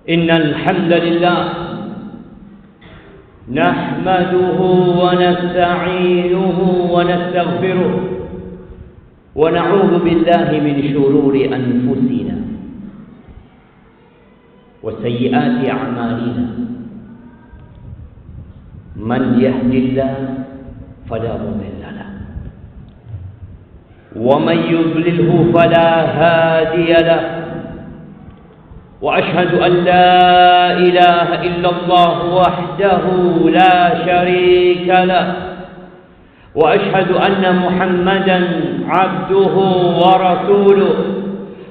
إن الحمد لله نحمده ونستعينه ونستغفره ونعوذ بالله من شرور أنفسنا وسيئات أعمالنا من يهد الله فلا مضل له ومن يضلله فلا هادي له وأشهد أن لا إله إلا الله وحده لا شريك له وأشهد أن محمدا عبده ورسوله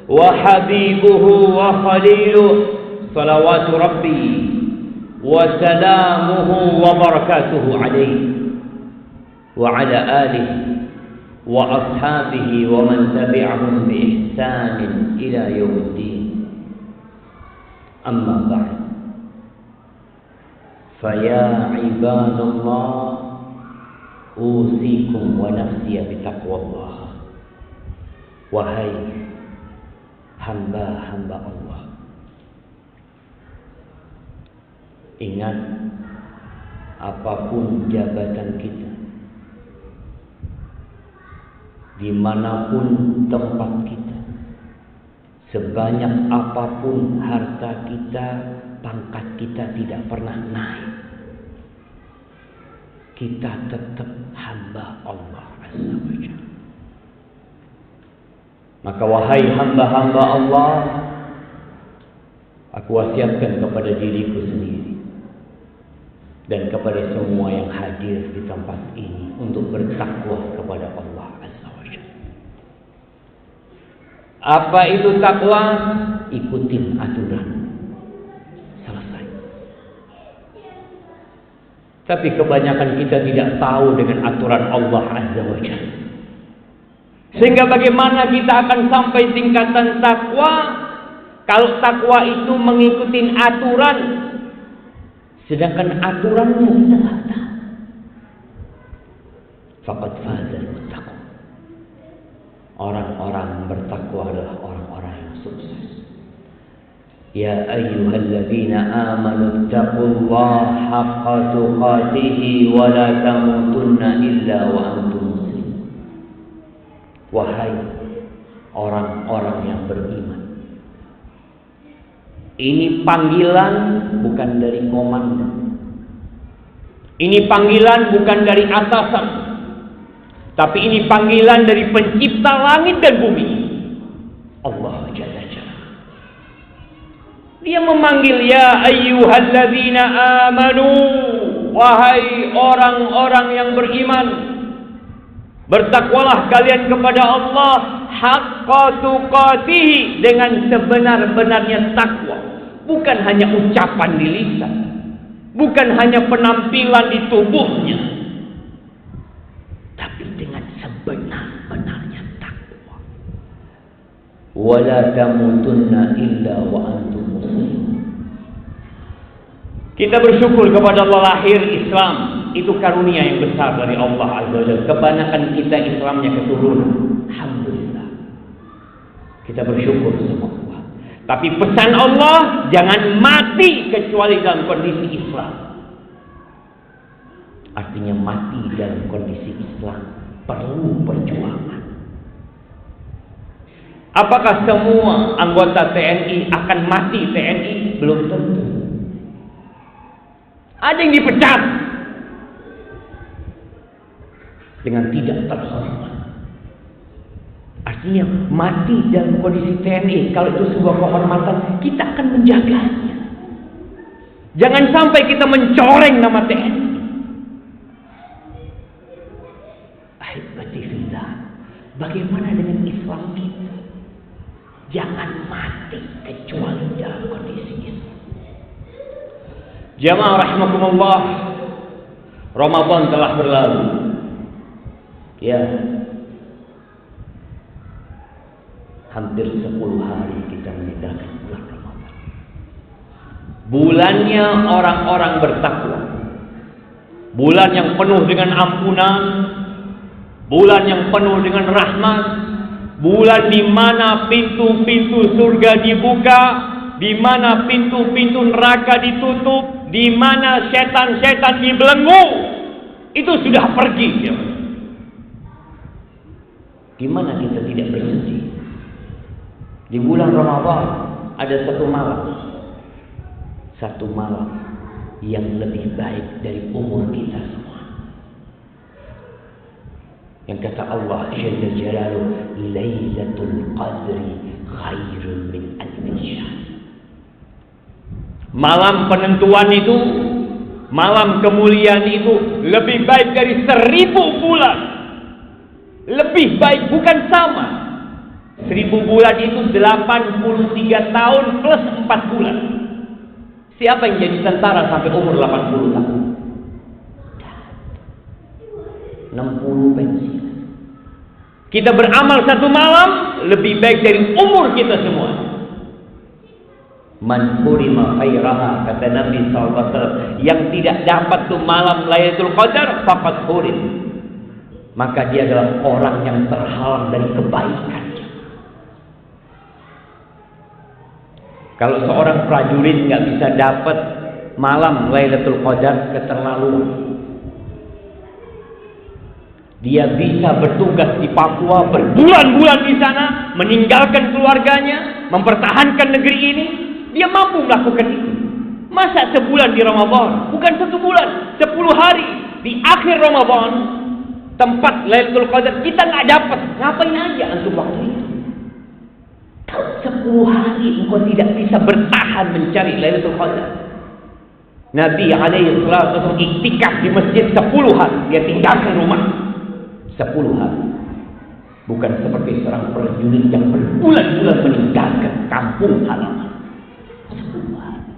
وحبيبه وخليله صلوات ربي وسلامه وبركاته عليه وعلى آله وأصحابه ومن تبعهم بإحسان إلى يوم الدين. أما بعد فيا عباد الله أوصيكم ونفسي بتقوى الله. Wahai hamba-hamba Allah, ingat, apapun jabatan kita, dimanapun tempat kita, sebanyak apapun harta kita, pangkat kita tidak pernah naik, kita tetap hamba Allah Azza wa Jalla. Maka wahai hamba-hamba Allah, aku wasiatkan kepada diriku sendiri dan kepada semua yang hadir di tempat ini untuk bertakwa kepada Allah Azza wa Jalla. Apa itu takwa? Ikutin aturan. Selesai. Tapi kebanyakan kita tidak tahu dengan aturan Allah Azza wa Jalla. Sehingga bagaimana kita akan sampai tingkatan takwa kalau takwa itu mengikuti aturan, sedangkan aturannya kita tidak tahu. Faqad fazal muttaqun. Orang-orang bertakwa adalah orang-orang yang sukses. Ya ayyuhalladzina amanu taqullaha haqqa tuqatih wa la tamutunna illa wa antum muslimun. Wahai orang-orang yang beriman, ini panggilan bukan dari komandan. Ini panggilan bukan dari atasan. Tapi ini panggilan dari pencipta langit dan bumi, Allah Jalla Jalla. Dia memanggil, ya ayyuhalladzina amanu, wahai orang-orang yang beriman, bertakwalah kalian kepada Allah haqqa tuqatih, dengan sebenar-benarnya takwa. Bukan hanya ucapan di lisan, bukan hanya penampilan di tubuhnya, tapi dengan sebenar-benarnya takwa. Wala tamutunna illa wa antum muslimun. Kita bersyukur kepada Allah, lahir Islam itu karunia yang besar dari Allah Azza wa Jalla. Kebanyakan kita Islamnya keturunan. Alhamdulillah. Kita bersyukur sama Allah. Tapi pesan Allah, jangan mati kecuali dalam kondisi Islam. Artinya mati dalam kondisi Islam perlu perjuangan. Apakah semua anggota TNI akan mati TNI? Belum tentu. Ada yang dipecat dengan tidak terhormat. Artinya mati dalam kondisi TNI, kalau itu sebuah kehormatan, kita akan menjaganya. Jangan sampai kita mencoreng nama TNI. Ahibati fillah, bagaimana dengan Islam kita? Jangan mati kecuali dalam kondisi Islam. Jamaah rahimakumullah, Ramadan telah berlalu. Ya, hampir 10 hari kita meninggalkan bulan Ramadan. Bulannya orang-orang bertakwa. Bulan yang penuh dengan ampunan, bulan yang penuh dengan rahmat, bulan di mana pintu-pintu surga dibuka, di mana pintu-pintu neraka ditutup, di mana setan-setan dibelenggu, itu sudah pergi. Gimana kita tidak bersedih? Di bulan Ramadan ada satu malam yang lebih baik dari umur kita semua. Yang kata Allah Jalla Jalaluhu, Lailatul Qadri khairun min alfi syahr. Malam penentuan itu, malam kemuliaan itu lebih baik dari 1000 bulan. Lebih baik, bukan sama. 1000 bulan itu 83 tahun plus 4 bulan. Siapa yang jadi tentara sampai umur 80 tahun? 60 pensiun. Kita beramal satu malam lebih baik dari umur kita semua. Man hurima khairaha, kata Nabi SAW, yang tidak dapat tuh malam Lailatul Qadar faqad hurim, maka dia adalah orang yang terhalang dari kebaikan. Kalau seorang prajurit nggak bisa dapat malam Lailatul Qadar, keterlaluan. Dia bisa bertugas di Papua berbulan-bulan di sana, meninggalkan keluarganya, mempertahankan negeri ini. Dia mampu melakukan itu. Masa sebulan di Ramadan? Bukan 1 bulan, 10 hari di akhir Ramadan, tempat Lailatul Qadar kita nggak dapat. Ngapain aja antum waktu itu? Kalau 10 hari engkau tidak bisa bertahan mencari Lailatul Qadar. Nabi alaihi salatu iktikaf di masjid 10 hari, dia tinggalkan rumah 10 hari. Bukan seperti seorang prajurit yang berbulan-bulan meninggalkan kampung halaman 10 hari.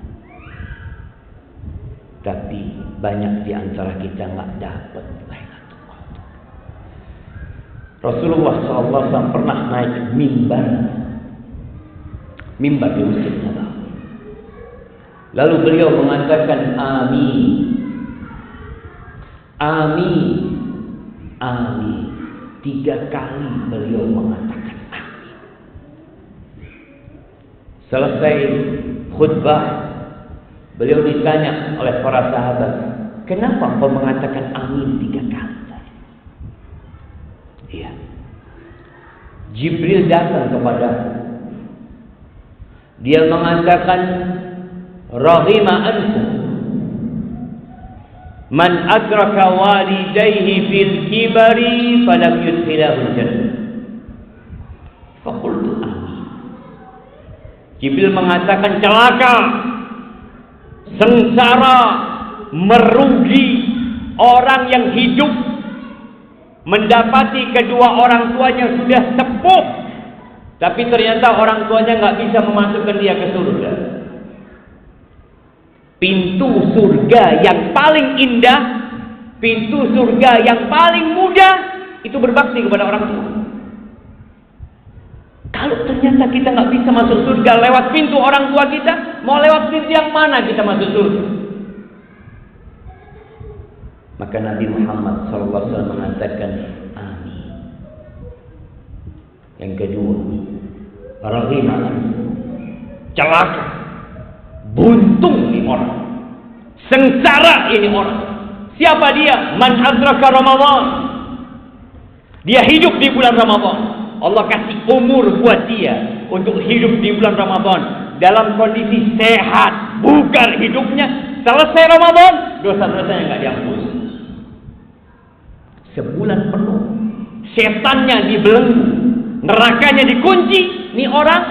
Tapi banyak di antara kita nggak dapat Lailatul Qadar. Rasulullah SAW pernah naik mimbar di Masjid Nabawi. Lalu beliau mengatakan amin, amin, amin. 3 kali beliau mengatakan amin. Selesai khutbah, beliau ditanya oleh para sahabat, kenapa engkau mengatakan amin 3 kali? Iya. Jibril datang kepadaku. Dia mengatakan, raghima ankum man adraka walidayhi fil kibari falam yudkhilahu jannah. Faqultu amin. Jibril mengatakan celaka, sengsara, merugi orang yang hidup mendapati kedua orang tuanya sudah sepuh, tapi ternyata orang tuanya nggak bisa memasukkan dia ke surga. Pintu surga yang paling indah, pintu surga yang paling mudah, itu berbakti kepada orang tua. Kalau ternyata kita nggak bisa masuk surga lewat pintu orang tua kita, mau lewat pintu yang mana kita masuk surga? Maka Nabi Muhammad SAW mengatakan amin. Yang kedua, rahimah, celaka, buntung ini orang, sengsara ini orang. Siapa dia? Man adraka Ramadan. Dia hidup di bulan Ramadan. Allah kasih umur buat dia untuk hidup di bulan Ramadan dalam kondisi sehat, bugar hidupnya. Selesai Ramadan, dosa-dosanya nggak dihapus. Sebulan penuh, setannya dibelenggu, nerakanya dikunci, ini orang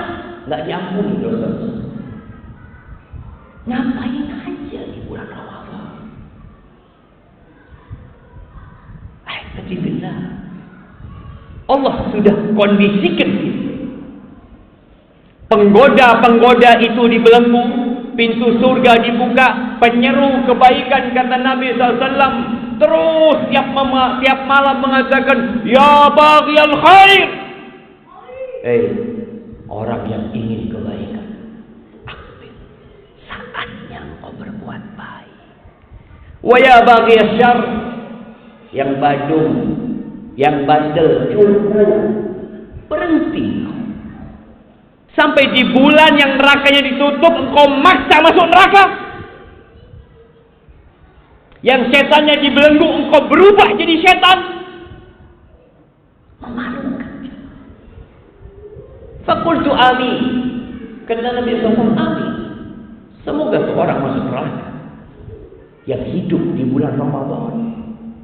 nggak diampuni dosa-dosa. Ngapain aja di bulan Ramadan? Alhamdulillah, Allah sudah kondisikan itu. Penggoda-penggoda itu dibelenggu, pintu surga dibuka, penyeru kebaikan kata Nabi SAW terus tiap malam mengatakan, ya baghiyal khair. Orang yang ingin kebaikan, akbil, saatnya engkau berbuat baik. Wa ya baghiyal syarr, yang badung, yang bandel, cukup, berhenti. Sampai di bulan yang nerakanya ditutup, engkau maksa masuk neraka. Yang setannya dibelenggu, engkau berubah jadi setan. Memalukan. Fakultu amin. Kata Nabi SAW, amin. Semoga seorang masuk neraka yang hidup di bulan Ramadan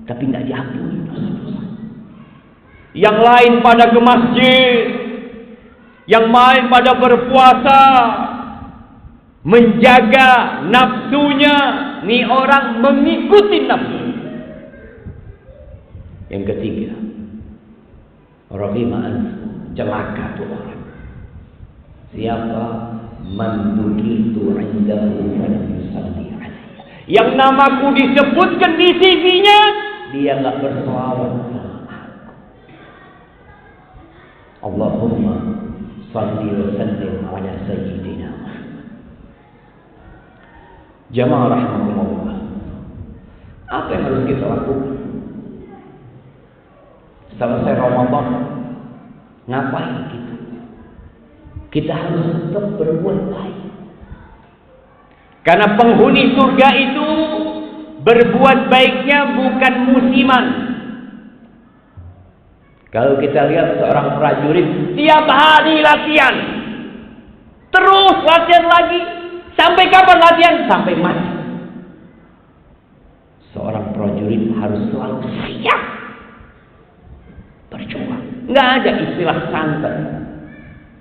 tapi tidak diampuni dosa-dosa. Yang lain pada ke masjid, yang lain pada berpuasa, menjaga nafsunya. Ini orang mengikuti nafsu. Yang ketiga, rahimah celaka tuh orang. Siapa mandukitu indahu falyusalli alaihi. Yang namaku disebutkan di CV-nya, dia enggak berselawat sama aku. Allahumma shalli wa sallim ala sayyidina Muhammad. Jamaah rahmatullah. Apa yang harus kita lakukan? Selesai Ramadan, ngapain kita? Kita harus tetap berbuat baik. Karena penghuni surga itu berbuat baiknya bukan musiman. Kalau kita lihat seorang prajurit tiap hari latihan, terus latihan lagi, sampai kapan latihan? Sampai mati. Seorang prajurit harus selalu siap berjuang. Nggak ada istilah santai.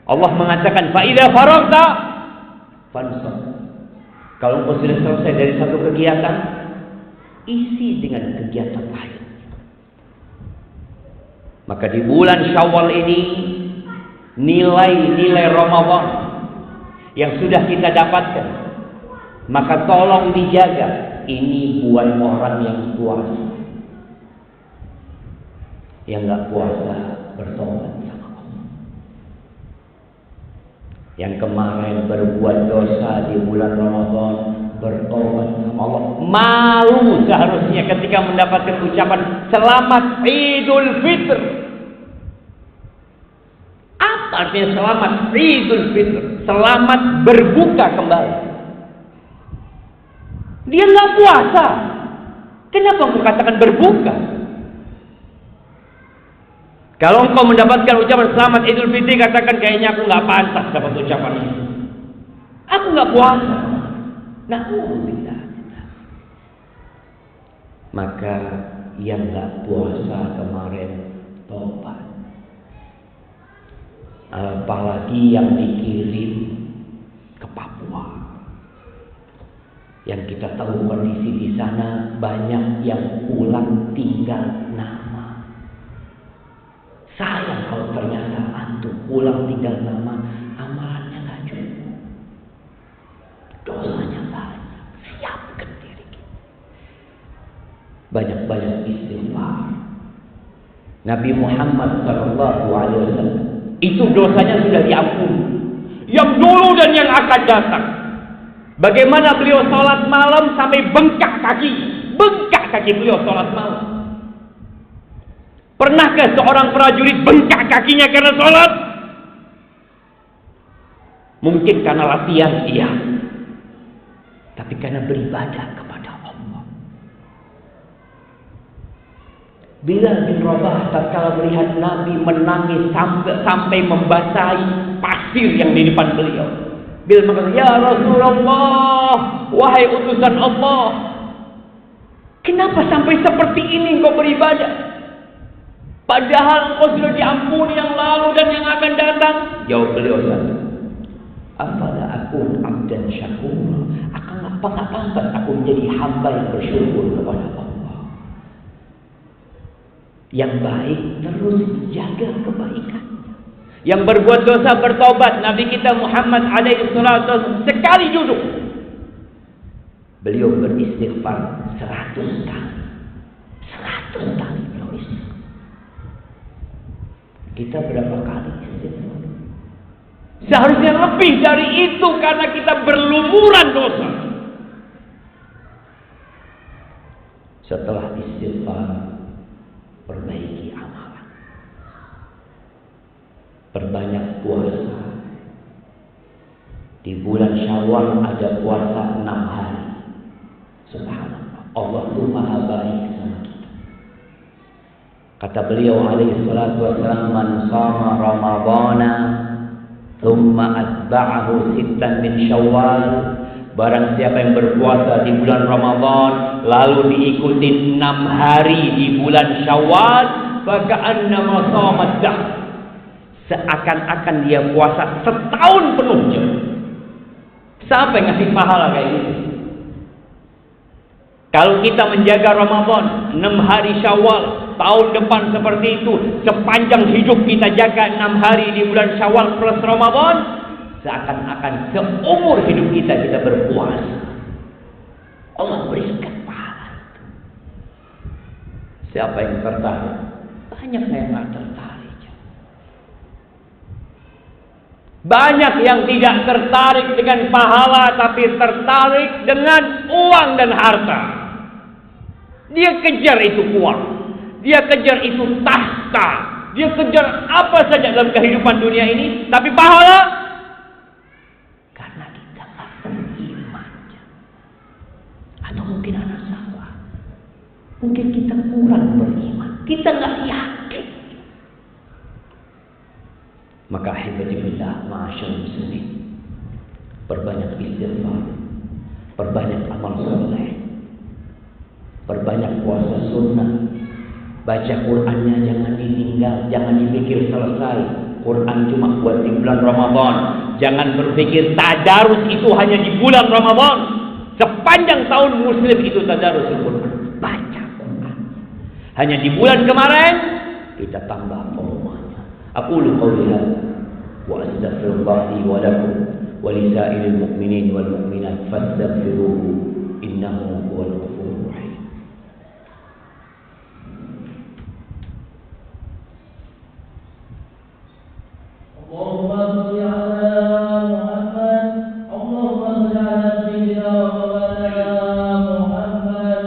Allah mengatakan, "Fa'idza faragta fansab." Kalau engkau sudah selesai dari satu kegiatan, isi dengan kegiatan lain. Maka di bulan Syawal ini, nilai-nilai Ramadan yang sudah kita dapatkan, maka tolong dijaga. Ini buat orang yang puasa. Yang nggak puasa bertobat sama Allah. Yang kemarin berbuat dosa di bulan Ramadan bertobat sama Allah. Malu seharusnya ketika mendapatkan ucapan selamat Idul Fitr. Apa artinya selamat Idul Fitr? Selamat berbuka kembali. Dia nggak puasa. Kenapa engkau katakan berbuka? Kalau engkau mendapatkan ucapan selamat Idul Fitri, katakan kayaknya aku nggak pantas dapat ucapan itu. Aku nggak puasa. Na'udzubillah. Maka yang nggak puasa kemarin tobat. Apalagi yang dikirim ke Papua. Yang kita tahu kondisi di sana banyak yang pulang tinggal nama. Sayang kalau ternyata antum pulang tinggal nama, amalannya nggak cukup, dosanya banyak. Siapkan diri kita. Banyak-banyak istighfar. Nabi Muhammad SAW itu dosanya sudah diampuni. Yang dulu dan yang akan datang. Bagaimana beliau sholat malam sampai bengkak kaki beliau sholat malam. Pernahkah seorang prajurit bengkak kakinya karena sholat? Mungkin karena latihan, iya. Tapi karena beribadah kepada Allah. Bilal bin Rabah tatkala melihat Nabi menangis sampai membasahi pasir yang di depan beliau. Bilal mengatakan, "Ya Rasulullah, wahai utusan Allah, kenapa sampai seperti ini engkau beribadah? Padahal engkau sudah diampuni yang lalu dan yang akan datang." Jawab beliau satu, "Afala akun abdan syakura." Apa nggak pantas aku menjadi hamba yang bersyukur kepada Allah? Yang baik terus jaga kebaikan. Yang berbuat dosa bertobat. Nabi kita Muhammad alaihissalam sekali duduk, beliau beristighfar 100 kali. 100 kali beliau istighfar. Kita berapa kali istighfar? Seharusnya lebih dari itu karena kita berlumuran dosa. Setelah istighfar, perbaiki amalan. Perbanyak puasa. Di bulan Syawal ada puasa 6 hari. Subhanallah. Allah itu maha baik sama kita. Kata beliau alaihi salatu wassalam, man shama ramadhana thumma atba'ahu sittan min Syawal, barang siapa yang berpuasa di bulan Ramadan lalu diikuti 6 hari di bulan Syawal, faka'annama shama dahr, seakan-akan dia puasa setahun penuhnya. Siapa yang ngasih pahala kayak gitu? Kalau kita menjaga Ramadan 6 hari Syawal, tahun depan seperti itu, sepanjang hidup kita jaga 6 hari di bulan Syawal plus Ramadan, seakan-akan seumur hidup kita berpuasa. Allah berikan pahala. Siapa yang tertarik? Banyak yang nggak tertarik. Banyak yang tidak tertarik dengan pahala, tapi tertarik dengan uang dan harta. Dia kejar itu uang, dia kejar itu tahta, dia kejar apa saja dalam kehidupan dunia ini, tapi pahala karena kita tak beriman. Atau mungkin anak salah, mungkin kita kurang beriman, kita nggak yakin. Maka ahibbatillah, ma'asyar muslimin, perbanyak istighfar, perbanyak amal soleh, perbanyak puasa sunnah, baca Qur'annya jangan ditinggal, jangan dipikir selesai. Quran cuma buat di bulan Ramadan. Jangan berpikir tadarus itu hanya di bulan Ramadan. Sepanjang tahun muslim itu tadarus Quran, baca Quran. Hanya di bulan kemarin kita tambah volume. Aqulu qawli hadza wa astaghfirullah li wa lakum wa li sa'iril mu'minin wal mu'minat fastaghfiruhu innahu huwal ghafurur rahim. Allahumma shalli ala Muhammad, Allahumma shalli ala sayyidina wa maulana Muhammad.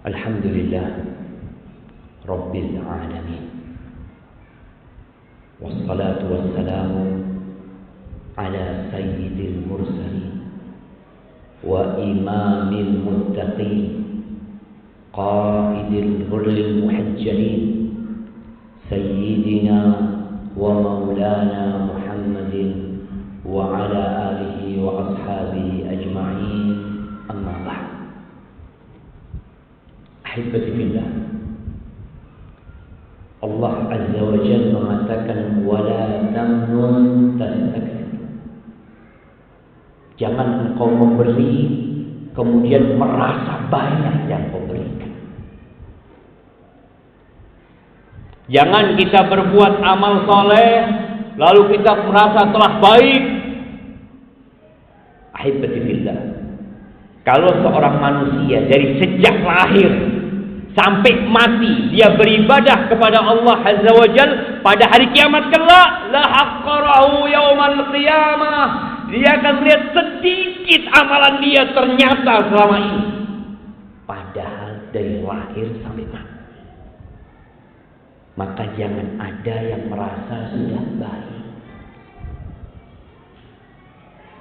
Alhamdulillah Rabbil Alamin, wassalatu wassalamu ala sayyidil mursalin wa imamil muttaqin qaidil ghurril muhajjalin sayyidina wa maulana Muhammadin wa ala alihi wa ashabihi ajma'in, amma ba'd. Ahibati fillah, Allah Azza wa Jalla mengatakan wala tamnun tastakthir. Jangan engkau memberi kemudian merasa banyak yang kau berikan. Jangan kita berbuat amal soleh lalu kita merasa telah baik. Ahibati fillah, kalau seorang manusia dari sejak lahir sampai mati dia beribadah kepada Allah Azza wa Jalla, pada hari kiamat kelak la haqqarahu yaumal qiyamah, dia akan melihat sedikit amalan dia ternyata selama ini, padahal dari lahir sampai mati. Maka jangan ada yang merasa sudah baik.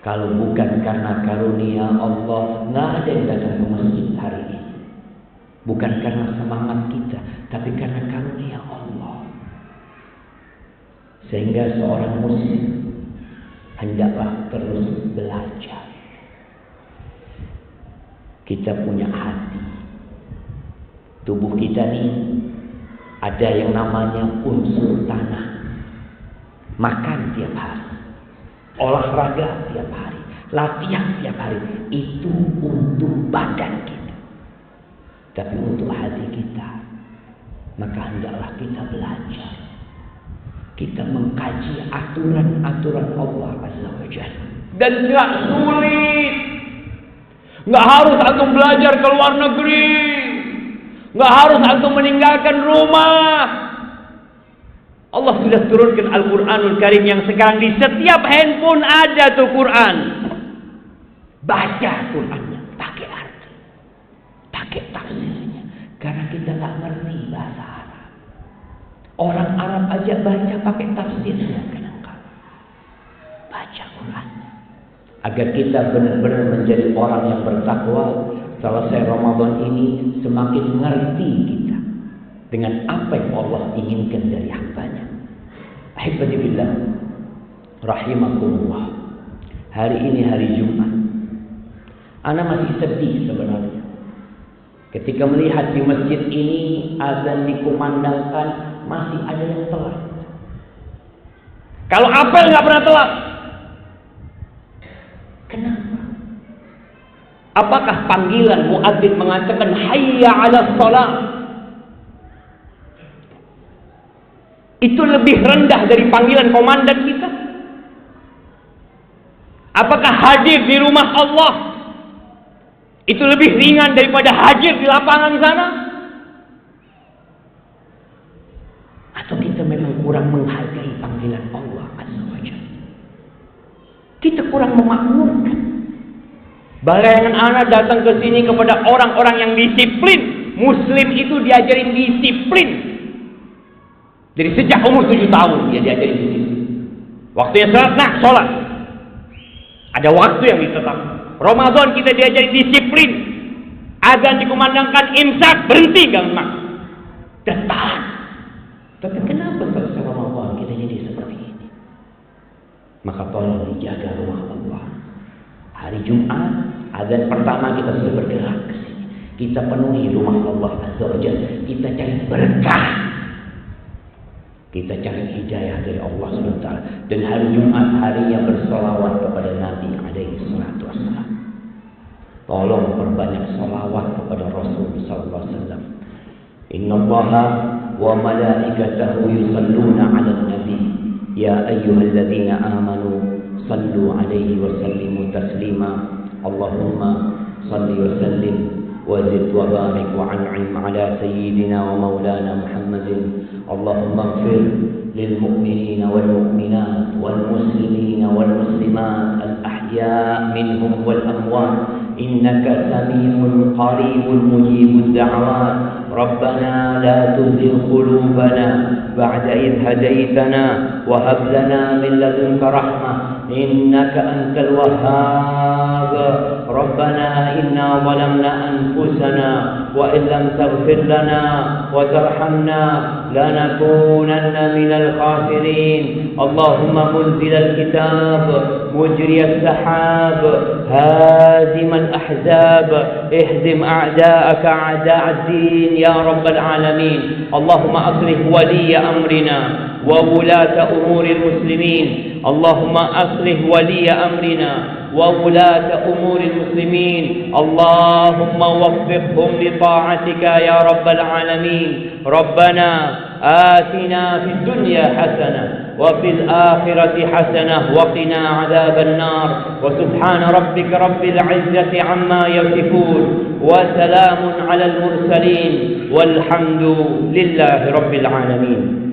Kalau bukan karena karunia Allah, nggak ada yang datang ke masjid hari ini. Bukan karena semangat kita, tapi karena karunia Allah. Sehingga seorang muslim hendaklah terus belajar. Kita punya hati. Tubuh kita ini ada yang namanya unsur tanah. Makan tiap hari, olahraga tiap hari, latihan tiap hari. Itu untuk badan kita. Tapi untuk hati kita, maka hendaklah kita belajar. Kita mengkaji aturan-aturan Allah Azza wa Jalla. Dan tidak sulit. Nggak harus antum belajar ke luar negeri. Nggak harus antum meninggalkan rumah. Allah sudah turunkan Al-Quranul Karim yang sekarang di setiap handphone ada tuh Quran. Baca Qurannya, pakai arti, pakai tafsirnya. Karena kita nggak ngerti bahasa Arab. Orang Arab aja baca pakai tafsirnya kadang-kadang. Baca Quran. Agar kita benar-benar menjadi orang yang bertakwa. Selesai Ramadan ini semakin mengerti kita dengan apa yang Allah inginkan dari hambanya. Ahibati billah, rahimakumullah. Hari ini hari Jumat. Ana masih sedih sebenarnya. Ketika melihat di masjid ini azan dikumandangkan, masih ada yang telat. Kalau apel nggak pernah telat. Kenapa? Apakah panggilan muadzin mengatakan hayya 'alas shalah itu lebih rendah dari panggilan komandan kita? Apakah hadir di rumah Allah itu lebih ringan daripada hadir di lapangan sana? Atau kita memang kurang menghargai panggilan Allah Azza wa Jalla? Kita kurang memakmurkan. Bayangan anak datang ke sini kepada orang-orang yang disiplin. Muslim itu diajarin disiplin. Dari sejak umur 7 tahun dia diajarin disiplin. Waktunya sholat, nah sholat. Ada waktu yang ditetapkan. Ramadan kita diajarin disiplin. Azan dikumandangkan, imsak, berhenti gak makan. Dan tahan. Tapi kenapa selesai Ramadan kita jadi seperti ini? Maka tolong dijaga rumah Allah. Hari Jumat, azan pertama kita sudah bergerak ke sini. Kita penuhi rumah Allah Azza wa Jalla. Kita cari berkah. Kita cari hidayah dari Allah SWT. Dan hari Jumat hari yang bersolawat kepada Nabi alaihi salatu wassalam. Tolong perbanyak solawat kepada Rasul sallallahu alaihi wasallam. Innallaha wa malaikatahu yusalluna 'alan nabi. Ya ayyuhalladzina amanu sallu 'alaihi wa sallimu taslima. Allahumma salli wa sallim wa zid wa barik wa an'im 'ala sayyidina wa maulana Muhammadin. اللهم اغفر للمؤمنين والمؤمنات والمسلمين والمسلمات الأحياء منهم والأموات إنك سميع قريب مجيب الدعوات ربنا لا تزغ قلوبنا بعد إذ هديتنا وهب لنا من لدنك رحمة إنك أنت الوهاب ربنا إنا ظلمنا أنفسنا وإن لم تغفر لنا وترحمنا لنكونن من الخاسرين اللهم منزل الكتاب مجري السحاب هازم الأحزاب اهزم أعداءك أعداء الدين يا رب العالمين اللهم أصلح ولي أمرنا وولاة أمور المسلمين اللهم أصلح ولي أمرنا وولاة أمور المسلمين اللهم وفقهم لطاعتك يا رب العالمين ربنا آتنا في الدنيا حسنة وفي الآخرة حسنة وقنا عذاب النار وسبحان ربك رب العزة عما يصفون وسلام على المرسلين والحمد لله رب العالمين.